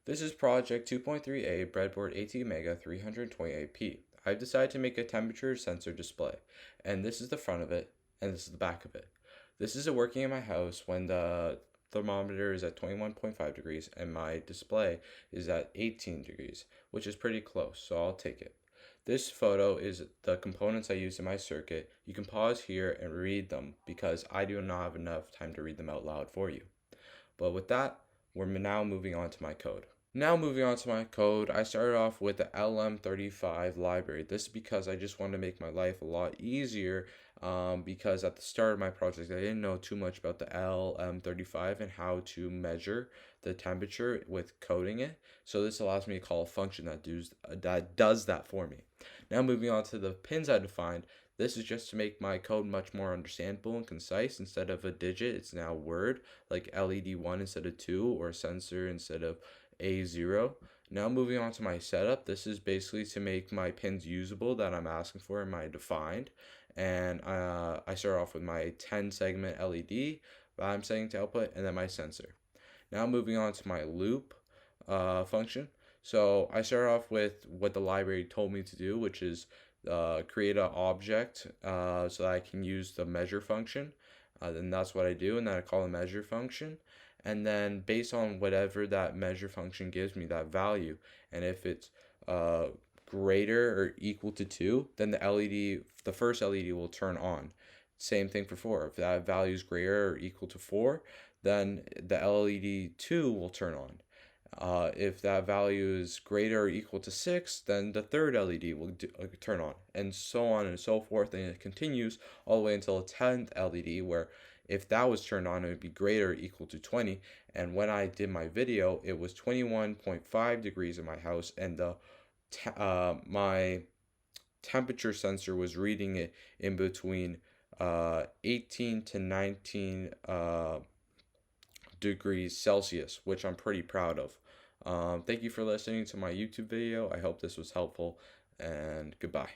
This is project 2.3a Breadboard ATmega328P. I've decided to make a temperature sensor display, and this is the front of it, and this is the back of it. This is working in my house when the thermometer is at 21.5 degrees and my display is at 18 degrees, which is pretty close, so I'll take it. This photo is the components I use in my circuit. You can pause here and read them because I do not have enough time to read them out loud for you. But with that, we're now moving on to my code. I started off with the LM35 library. This is because I just wanted to make my life a lot easier because at the start of my project, I didn't know too much about the LM35 and how to measure the temperature with coding it. So this allows me to call a function that does that for me. Now moving on to the pins I defined. This is just to make my code much more understandable and concise. Instead of a digit, it's now word, like LED1 instead of 2, or sensor instead of A0. Now moving on to my setup, this is basically to make my pins usable that I'm asking for in my defined. And I start off with my 10 segment LED that I'm setting to output, and then my sensor. Now moving on to my loop function. So I start off with what the library told me to do, which is create an object so that I can use the measure function. Then that's what I do, and then I call the measure function. And then based on whatever that measure function gives me, that value, and if it's greater or equal to 2, then the first LED will turn on. Same thing for 4. If that value is greater or equal to 4, then the LED 2 will turn on. If that value is greater or equal to 6, then the third LED will turn on, and so on and so forth, and it continues all the way until the 10th LED, where if that was turned on, it would be greater or equal to 20. And when I did my video, it was 21.5 degrees in my house, and my temperature sensor was reading it in between 18 to 19 degrees Celsius, which I'm pretty proud of. Thank you for listening to my YouTube video. I hope this was helpful, and goodbye.